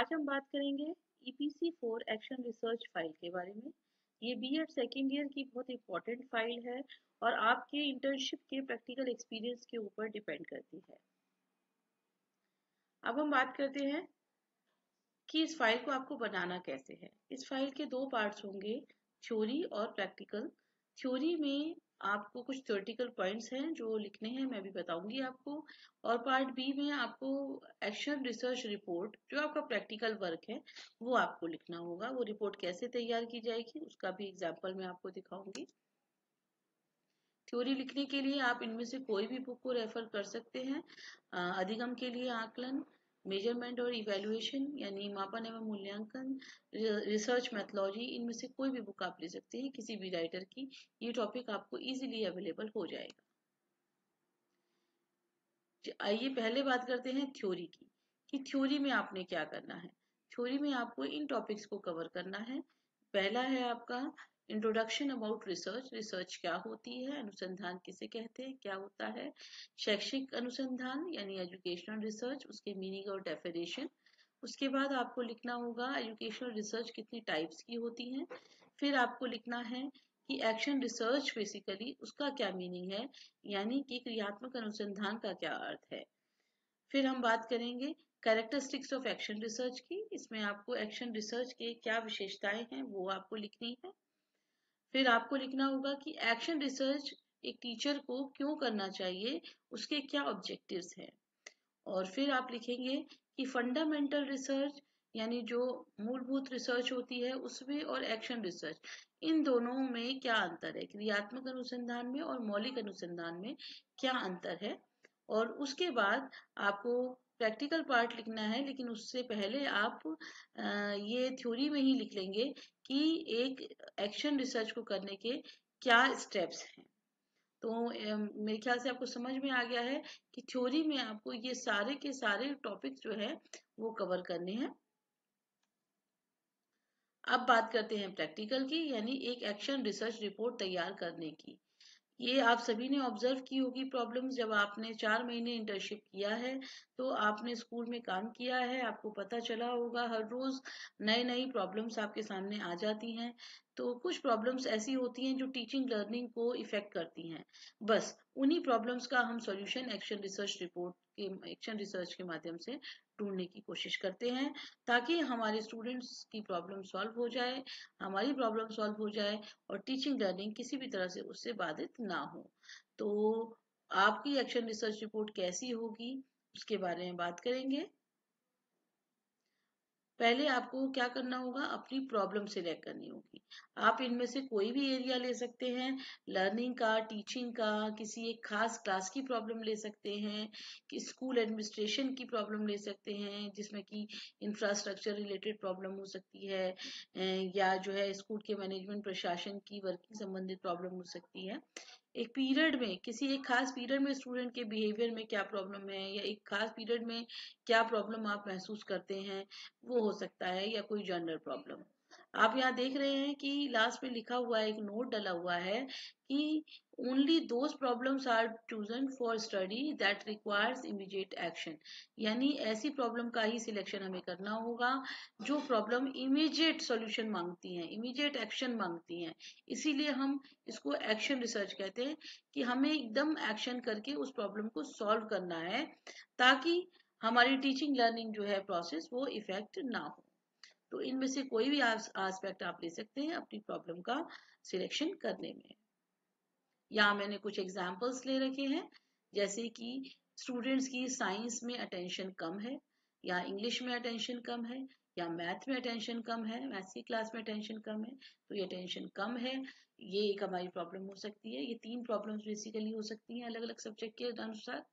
आज हम बात करेंगे EPC4 एक्शन रिसर्च फाइल के बारे में। ये बीएड सेकेंड ईयर की बहुत इंपॉर्टेंट फाइल है और आपके इंटर्नशिप के प्रैक्टिकल एक्सपीरियंस के ऊपर डिपेंड करती है। अब हम बात करते हैं कि इस फाइल को आपको बनाना कैसे है। इस फाइल के दो पार्ट्स होंगे, थ्योरी और प्रैक्टिकल। थ्योरी में आपको कुछ थ्योरेटिकल पॉइंट्स हैं जो लिखने हैं, मैं भी बताऊंगी आपको। और पार्ट बी में आपको एक्शन रिसर्च रिपोर्ट, जो आपका प्रैक्टिकल वर्क है, वो आपको लिखना होगा। वो रिपोर्ट कैसे तैयार की जाएगी उसका भी एग्जाम्पल मैं आपको दिखाऊंगी। थ्योरी लिखने के लिए आप इनमें से कोई भी बुक को रेफर कर सकते हैं। अधिगम के लिए आकलन, मेजरमेंट और इवैल्यूएशन यानी मापन एवं मूल्यांकन, रिसर्च मेथोलॉजी, इनमें से कोई भी बुक आप ले सकते हैं किसी भी राइटर की। ये टॉपिक आपको इजीली अवेलेबल हो जाएगा। आइए पहले बात करते हैं थ्योरी की, कि थ्योरी में आपने क्या करना है। थ्योरी में आपको इन टॉपिक्स को कवर करना है। पहला है आपका इंट्रोडक्शन अबाउट रिसर्च। रिसर्च क्या होती है, अनुसंधान किसे कहते हैं, क्या होता है। शैक्षिक अनुसंधान यानी एजुकेशनल रिसर्च, उसके मीनिंग और डेफिनेशन। उसके बाद आपको लिखना होगा एजुकेशनल रिसर्च कितनी टाइप्स की होती हैं। फिर आपको लिखना है कि एक्शन रिसर्च बेसिकली उसका क्या मीनिंग है, यानी कि क्रियात्मक अनुसंधान का क्या अर्थ है। फिर हम बात करेंगे कैरेक्टरिस्टिक्स ऑफ एक्शन रिसर्च की। इसमें आपको एक्शन रिसर्च के क्या विशेषताएं हैं वो आपको लिखनी है। फिर आपको लिखना होगा कि एक्शन रिसर्च एक टीचर को क्यों करना चाहिए, उसके क्या ऑब्जेक्टिव्स हैं। और फिर आप लिखेंगे कि फंडामेंटल रिसर्च यानी जो मूलभूत रिसर्च होती है उसमें, और एक्शन रिसर्च, इन दोनों में क्या अंतर है, क्रियात्मक अनुसंधान में और मौलिक अनुसंधान में क्या अंतर है। और उसके बाद आपको प्रैक्टिकल पार्ट लिखना है, लेकिन उससे पहले आप ये थ्योरी में ही लिख लेंगे कि एक एक्शन रिसर्च को करने के क्या स्टेप्स हैं। तो मेरे ख्याल से आपको समझ में आ गया है कि थ्योरी में आपको ये सारे के सारे टॉपिक्स जो है वो कवर करने हैं। अब बात करते हैं प्रैक्टिकल की, यानी एक एक्शन रिसर्च रिपोर्ट तैयार करने की। ये आप सभी ने ऑब्जर्व की होगी प्रॉब्लम्स। जब आपने 4 महीने इंटर्नशिप किया है तो आपने स्कूल में काम किया है, आपको पता चला होगा हर रोज नई नई प्रॉब्लम्स आपके सामने आ जाती हैं। तो कुछ प्रॉब्लम्स ऐसी होती हैं जो टीचिंग लर्निंग को इफेक्ट करती हैं। बस उन्हीं प्रॉब्लम्स का हम सॉल्यूशन एक्शन रिसर्च के माध्यम से ढूंढने की कोशिश करते हैं, ताकि हमारे स्टूडेंट्स की प्रॉब्लम सॉल्व हो जाए, हमारी प्रॉब्लम सॉल्व हो जाए और टीचिंग लर्निंग किसी भी तरह से उससे बाधित ना हो। तो आपकी एक्शन रिसर्च रिपोर्ट कैसी होगी उसके बारे में बात करेंगे। पहले आपको क्या करना होगा, अपनी प्रॉब्लम सिलेक्ट करनी होगी। आप इनमें से कोई भी एरिया ले सकते हैं, लर्निंग का, टीचिंग का, किसी एक खास क्लास की प्रॉब्लम ले सकते हैं, कि स्कूल एडमिनिस्ट्रेशन की प्रॉब्लम ले सकते हैं जिसमें कि इंफ्रास्ट्रक्चर रिलेटेड प्रॉब्लम हो सकती है, या जो है स्कूल के मैनेजमेंट प्रशासन की वर्किंग संबंधित प्रॉब्लम हो सकती है। एक पीरियड में, किसी एक खास पीरियड में स्टूडेंट के बिहेवियर में क्या प्रॉब्लम है, या एक खास पीरियड में क्या प्रॉब्लम आप महसूस करते हैं, वो हो सकता है, या कोई जनरल प्रॉब्लम। आप यहाँ देख रहे हैं कि लास्ट में लिखा हुआ है, एक नोट डला हुआ है कि only those problems are chosen for study that requires immediate action. यानी ऐसी प्रॉब्लम का ही सिलेक्शन हमें करना होगा जो प्रॉब्लम इमीडिएट सॉल्यूशन मांगती हैं, इमीडिएट एक्शन मांगती हैं। इसीलिए हम इसको एक्शन रिसर्च कहते हैं, कि हमें एकदम एक्शन करके उस प्रॉब्लम को सॉल्व करना है, ताकि हमारी टीचिंग लर्निंग जो है प्रोसेस वो इफेक्ट ना हो। तो इनमें से कोई भी एस्पेक्ट आप ले सकते हैं अपनी प्रॉब्लम का सिलेक्शन करने में। यहाँ मैंने कुछ एग्जाम्पल्स ले रखे हैं, जैसे कि स्टूडेंट्स की साइंस में अटेंशन कम है, या इंग्लिश में अटेंशन कम है, या मैथ में अटेंशन कम है, मैथ्स की क्लास में अटेंशन कम है, तो ये अटेंशन कम है, ये एक हमारी प्रॉब्लम हो सकती है। ये 3 प्रॉब्लम्स बेसिकली हो सकती हैं अलग अलग सब्जेक्ट के अनुसार।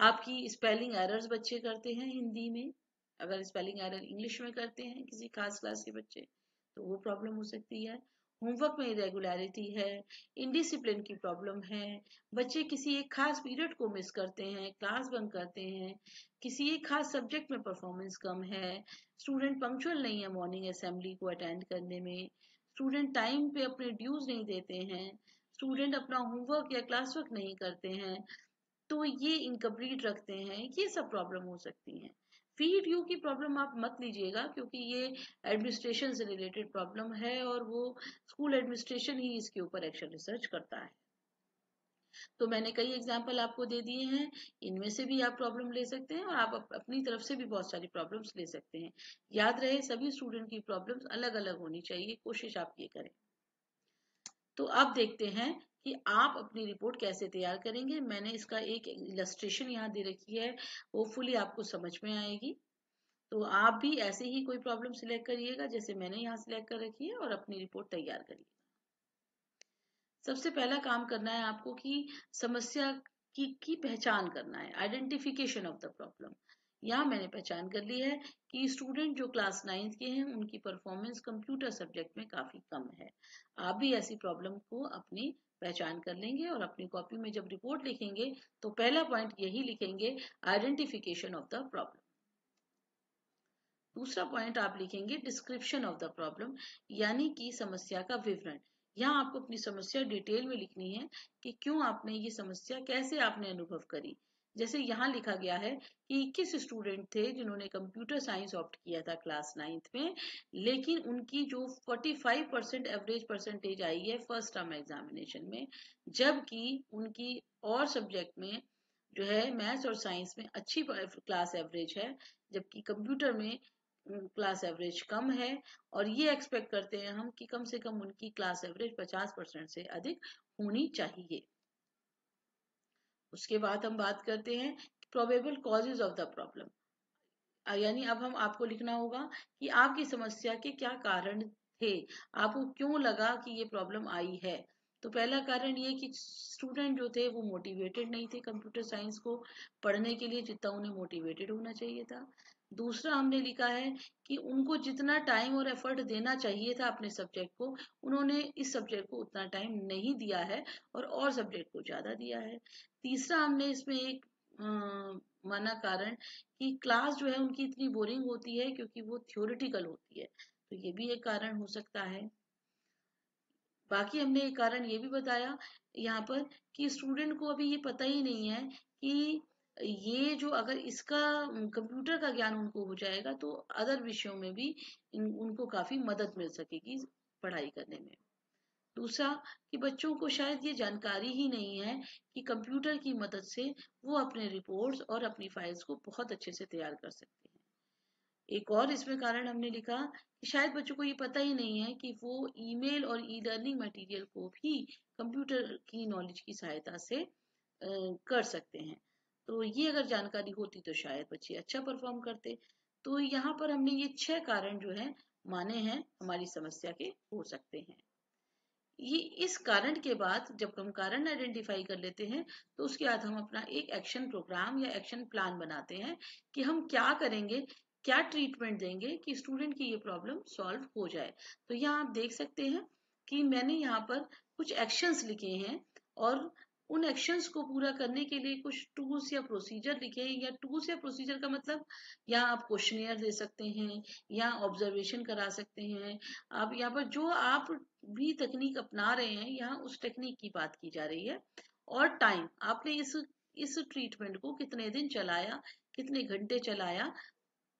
आपकी स्पेलिंग एरर्स बच्चे करते हैं हिंदी में, अगर स्पेलिंग एरर इंग्लिश में करते हैं किसी खास क्लास के बच्चे, तो वो प्रॉब्लम हो सकती है। होमवर्क में इरेगुलरिटी है, इनडिसिप्लिन की प्रॉब्लम है, बच्चे किसी एक खास पीरियड को मिस करते हैं, क्लास बंक करते हैं, किसी एक खास सब्जेक्ट में परफॉर्मेंस कम है, स्टूडेंट पंक्चुअल नहीं है मॉर्निंग असेंबली को अटेंड करने में, स्टूडेंट टाइम पे अपने ड्यूज नहीं देते हैं, स्टूडेंट अपना होमवर्क या क्लास वर्क नहीं करते हैं, तो ये इनकम्प्लीट रखते हैं, ये सब प्रॉब्लम हो सकती हैं। VDU की प्रॉब्लम आप मत लीजिएगा, क्योंकि ये एडमिनिस्ट्रेशन से रिलेटेड प्रॉब्लम है और वो स्कूल एडमिनिस्ट्रेशन ही इसके ऊपर एक्शन रिसर्च करता है। तो मैंने कई एग्जाम्पल आपको दे दिए हैं, इनमें से भी आप प्रॉब्लम ले सकते हैं और आप अपनी तरफ से भी बहुत सारी प्रॉब्लम्स ले सकते हैं। याद रहे सभी स्टूडेंट की प्रॉब्लम्स अलग अलग होनी चाहिए, कोशिश आप ये करें। तो अब देखते हैं कि आप अपनी रिपोर्ट कैसे तैयार करेंगे। मैंने इसका एक इलस्ट्रेशन यहाँ दे रखी है, होपफुली आपको समझ में आएगी। तो आप भी ऐसे ही कोई प्रॉब्लम सिलेक्ट करिएगा जैसे मैंने यहाँ सिलेक्ट कर रखी है और अपनी रिपोर्ट तैयार करिए। सबसे पहला काम करना है आपको कि समस्या की पहचान करना है, आइडेंटिफिकेशन ऑफ द प्रॉब्लम। यहाँ मैंने पहचान कर ली है कि स्टूडेंट जो क्लास 9th के हैं उनकी परफॉर्मेंस कंप्यूटर सब्जेक्ट में काफी कम है। आप भी ऐसी प्रॉब्लम को अपनी पहचान कर लेंगे और अपनी कॉपी में जब रिपोर्ट लिखेंगे तो पहला पॉइंट यही लिखेंगे, आइडेंटिफिकेशन ऑफ द प्रॉब्लम। दूसरा पॉइंट आप लिखेंगे डिस्क्रिप्शन ऑफ द प्रॉब्लम, यानी कि समस्या का विवरण। यहाँ आपको अपनी समस्या डिटेल में लिखनी है कि क्यों आपने ये समस्या, कैसे आपने अनुभव करी। जैसे यहाँ लिखा गया है कि 21 स्टूडेंट थे जिन्होंने कंप्यूटर साइंस ऑप्ट किया था क्लास 9th में, लेकिन उनकी जो 45% एवरेज परसेंटेज आई है फर्स्ट टर्म एग्जामिनेशन में, जबकि उनकी और सब्जेक्ट में जो है मैथ्स और साइंस में अच्छी क्लास एवरेज है, जबकि कंप्यूटर में क्लास एवरेज कम है। और ये एक्सपेक्ट करते हैं हम कि कम से कम उनकी क्लास एवरेज 50% से अधिक होनी चाहिए। उसके बाद हम बात करते हैं probable causes of the problem, यानी अब हम आपको लिखना होगा कि आपकी समस्या के क्या कारण थे, आपको क्यों लगा कि ये प्रॉब्लम आई है। तो पहला कारण ये कि स्टूडेंट जो थे वो मोटिवेटेड नहीं थे कंप्यूटर साइंस को पढ़ने के लिए जितना उन्हें मोटिवेटेड होना चाहिए था। दूसरा हमने लिखा है कि उनको जितना टाइम और एफर्ट देना चाहिए था अपने सब्जेक्ट को, उन्होंने इस सब्जेक्ट को उतना टाइम नहीं दिया है और सब्जेक्ट को ज्यादा दिया है। तीसरा हमने इसमें एक माना कारण कि क्लास जो है उनकी इतनी बोरिंग होती है क्योंकि वो थ्योरेटिकल होती है, तो ये भी एक कारण हो सकता है। बाकी हमने एक कारण ये भी बताया यहाँ पर कि स्टूडेंट को अभी ये पता ही नहीं है कि ये जो अगर इसका कंप्यूटर का ज्ञान उनको हो जाएगा तो अदर विषयों में भी उनको काफी मदद मिल सकेगी पढ़ाई करने में। दूसरा कि बच्चों को शायद ये जानकारी ही नहीं है कि कंप्यूटर की मदद से वो अपने रिपोर्ट्स और अपनी फाइल्स को बहुत अच्छे से तैयार कर सकते हैं। एक और इसमें कारण हमने लिखा कि शायद बच्चों को ये पता ही नहीं है कि वो ईमेल और ई लर्निंग मटेरियल को भी कंप्यूटर की नॉलेज की सहायता से कर सकते हैं। तो ये अगर जानकारी होती तो शायद बच्चे अच्छा परफॉर्म करते। तो यहाँ पर हमने ये 6 कारण जो है माने हैं हमारी समस्या के हो सकते हैं। ये इस कारण के बाद जब हम कारण आइडेंटिफाई कर लेते हैं तो उसके बाद हम अपना एक एक्शन प्रोग्राम या एक्शन प्लान बनाते हैं कि हम क्या करेंगे, क्या ट्रीटमेंट देंगे कि स्टूडेंट की ये प्रॉब्लम सॉल्व हो जाए। तो यहाँ आप देख सकते हैं कि मैंने यहाँ पर कुछ एक्शंस लिखे हैं और उन एक्शंस को पूरा करने के लिए कुछ टूल्स या प्रोसीजर लिखे हैं। या टूल्स या प्रोसीजर का मतलब यहाँ आप क्वेश्चनियर दे सकते हैं, यहाँ ऑब्जर्वेशन करा सकते हैं। आप यहाँ पर जो आप भी तकनीक अपना रहे हैं यहाँ उस टेक्निक की बात की जा रही है। और टाइम, आपने इस ट्रीटमेंट को कितने दिन चलाया, कितने घंटे चलाया,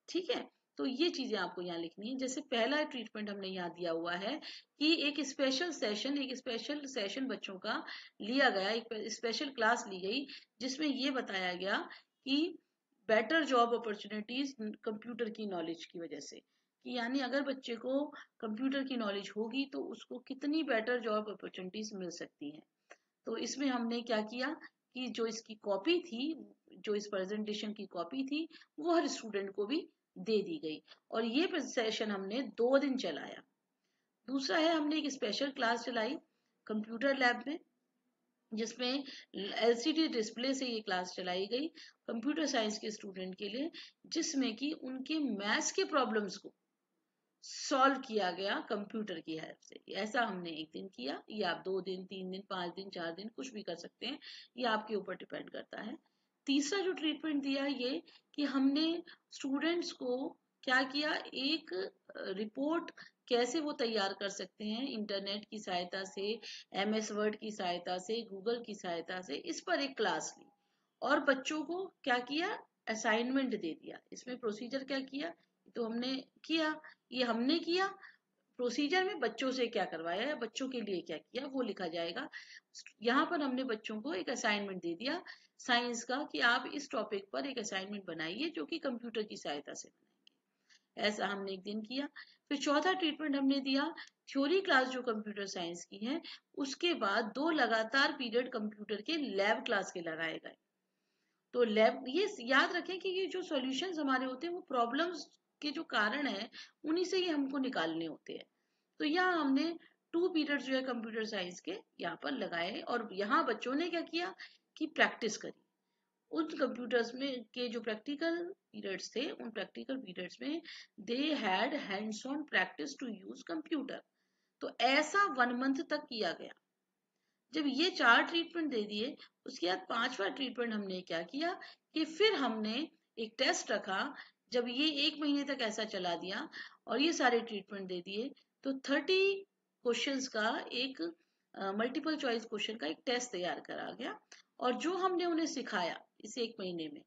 ठीक है। तो ये चीजें आपको यहाँ लिखनी है। जैसे पहला ट्रीटमेंट हमने यहाँ दिया हुआ है कि एक स्पेशल सेशन बच्चों का लिया गया, एक स्पेशल क्लास ली गई जिसमें ये बताया गया कि बेटर जॉब अपॉर्चुनिटीज कंप्यूटर की नॉलेज की वजह से, कि यानी अगर बच्चे को कंप्यूटर की नॉलेज होगी तो उसको कितनी बेटर जॉब अपॉर्चुनिटीज मिल सकती हैं। तो इसमें हमने क्या किया कि जो इसकी कॉपी थी, जो इस प्रेजेंटेशन की कॉपी थी, वो हर स्टूडेंट को भी दे दी गई और ये सेशन हमने 2 दिन चलाया। दूसरा है हमने एक स्पेशल क्लास चलाई कंप्यूटर लैब में जिसमें एलसीडी डिस्प्ले से ये क्लास चलाई गई कंप्यूटर साइंस के स्टूडेंट के लिए, जिसमें कि उनके मैथ्स के प्रॉब्लम्स को सॉल्व किया गया कंप्यूटर की हेल्प से। ऐसा हमने एक दिन किया, या आप 2 दिन, 3 दिन, 5 दिन, 4 दिन कुछ भी कर सकते हैं, ये आपके ऊपर डिपेंड करता है। तीसरा जो ट्रीटमेंट दिया ये कि हमने स्टूडेंट्स को क्या किया, एक रिपोर्ट कैसे वो तैयार कर सकते हैं इंटरनेट की सहायता से, MS वर्ड की सहायता से, गूगल की सहायता से, इस पर एक क्लास ली और बच्चों को क्या किया, असाइनमेंट दे दिया। इसमें प्रोसीजर क्या किया, तो हमने किया, ये हमने किया। प्रोसीजर में बच्चों से क्या करवाया या बच्चों के लिए क्या किया वो लिखा जाएगा। यहाँ पर हमने बच्चों को एक असाइनमेंट दे दिया साइंस का कि आप इस टॉपिक पर एक असाइनमेंट बनाइए जो कि कंप्यूटर की सहायता से बनाएंगे। ऐसा हमने एक दिन किया। फिर चौथा ट्रीटमेंट हमने दिया, थ्योरी क्लास जो कंप्यूटर साइंस की है उसके बाद 2 लगातार पीरियड कंप्यूटर के लैब क्लास के लगाए गए। तो लैब, ये याद रखें कि ये जो सॉल्यूशंस हमारे होते हैं वो प्रॉब्लम्स के जो कारण है उन्हीं से ही हमको निकालने होते हैं। तो यहाँ हमने 2 पीरियड जो है कंप्यूटर साइंस के यहाँ पर लगाए और यहाँ बच्चों ने क्या किया कि प्रैक्टिस करी। उन कंप्यूटर्स में के जो प्रैक्टिकल पीरियड्स थे उन प्रैक्टिकल पीरियड्स में they had hands on practice to use computer. तो ऐसा 1 मंथ तक किया गया। जब ये 4 ट्रीटमेंट दे दिए उसके बाद 5वां ट्रीटमेंट हमने क्या किया कि फिर हमने एक टेस्ट रखा। जब ये 1 महीने तक ऐसा चला दिया और ये सारे ट्रीटमेंट दे दिए तो 30 क्वेश्चंस का एक मल्टीपल चॉइस क्वेश्चन का एक टेस्ट तैयार करा गया और जो हमने उन्हें सिखाया इस 1 महीने में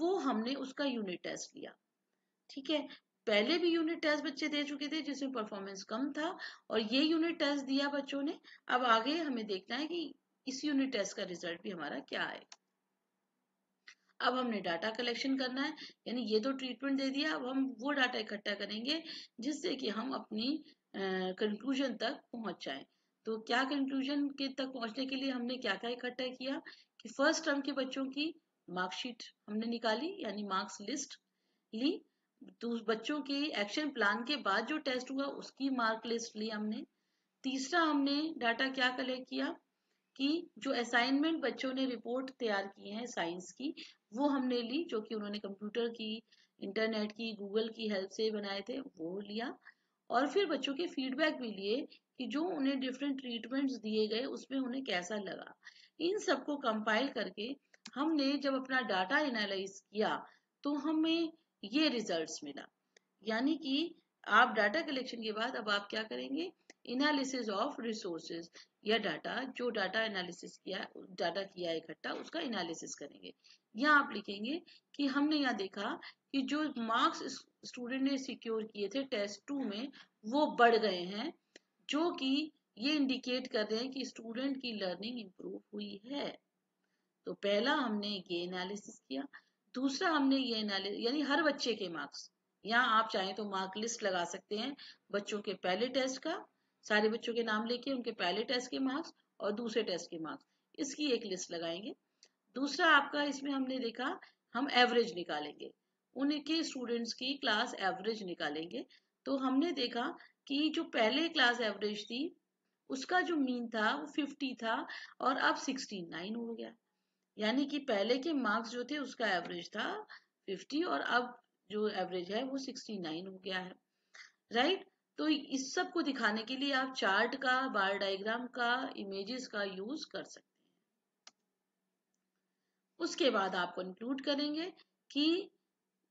वो हमने उसका यूनिट टेस्ट लिया। ठीक है, पहले भी यूनिट टेस्ट बच्चे दे चुके थे जिसमें परफॉर्मेंस कम था और ये यूनिट टेस्ट दिया बच्चों ने। अब आगे हमें देखना है कि इस यूनिट टेस्ट का रिजल्ट भी हमारा क्या है। अब हमने डाटा कलेक्शन करना है, यानी ये तो ट्रीटमेंट दे दिया, अब हम वो डाटा इकट्ठा करेंगे जिससे कि हम अपनी कंक्लूजन तक पहुंच जाएं। तो क्या कंक्लूजन के तक पहुंचने के लिए हमने क्या क्या इकट्ठा किया कि फर्स्ट टर्म के बच्चों की मार्कशीट हमने निकाली यानी मार्क्स लिस्ट ली। तो बच्चों के एक्शन प्लान के बाद जो टेस्ट हुआ उसकी मार्क लिस्ट ली हमने। तीसरा हमने डाटा क्या कलेक्ट किया कि जो असाइनमेंट बच्चों ने रिपोर्ट तैयार की है साइंस की वो हमने ली जो कि उन्होंने कंप्यूटर की, इंटरनेट की, गूगल की हेल्प से बनाए थे वो लिया। और फिर बच्चों के फीडबैक भी लिए कि जो उन्हें डिफरेंट ट्रीटमेंट्स दिए गए उसमें उन्हें कैसा लगा। इन सबको कंपाइल करके हमने जब अपना डाटा एनालाइज किया तो हमें ये रिजल्ट्स मिला। यानी कि आप डाटा कलेक्शन के बाद अब आप क्या करेंगे, एनालिसिस ऑफ रिसोर्सेज या डाटा, जो डाटा एनालिसिस किया, डाटा किया इकट्ठा उसका एनालिसिस करेंगे। यहाँ आप लिखेंगे कि हमने यहाँ देखा कि जो मार्क्स स्टूडेंट ने सिक्योर किए थे टेस्ट 2 में वो बढ़ गए हैं, जो कि ये इंडिकेट कर रहे हैं कि स्टूडेंट की लर्निंग इंप्रूव हुई है। तो पहला हमने ये एनालिसिस किया। दूसरा हमने ये एनालिसिस यानी हर बच्चे के मार्क्स, यहाँ आप चाहें तो मार्क लिस्ट लगा सकते हैं बच्चों के पहले टेस्ट का, सारे बच्चों के नाम लेके उनके पहले टेस्ट के मार्क्स और दूसरे टेस्ट के मार्क्स, इसकी एक लिस्ट लगाएंगे। दूसरा आपका इसमें हमने देखा हम एवरेज निकालेंगे, उनके स्टूडेंट्स की क्लास एवरेज निकालेंगे। तो हमने देखा कि जो पहले क्लास एवरेज थी उसका जो मीन था वो 50 था और अब 69 हो गया। यानी कि पहले के मार्क्स जो थे उसका एवरेज था 50 और अब जो एवरेज है वो 69 हो गया है। राइट, तो इस सब को दिखाने के लिए आप चार्ट का, बार डायग्राम का, इमेजेस का यूज कर सकते हैं। उसके बाद आप कंक्लूड करेंगे कि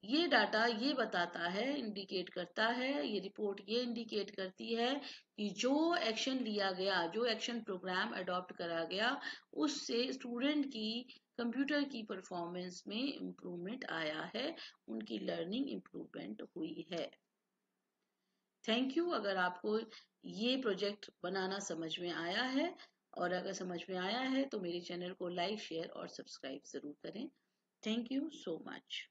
ये डाटा ये बताता है, इंडिकेट करता है, ये रिपोर्ट ये इंडिकेट करती है कि जो एक्शन लिया गया, जो एक्शन प्रोग्राम अडॉप्ट करा गया उससे स्टूडेंट की कंप्यूटर की परफॉर्मेंस में इम्प्रूवमेंट आया है, उनकी लर्निंग इम्प्रूवमेंट हुई है। Thank you. अगर आपको ये प्रोजेक्ट बनाना समझ में आया है और अगर समझ में आया है तो मेरे चैनल को लाइक, शेयर और सब्सक्राइब जरूर करें। Thank you so much.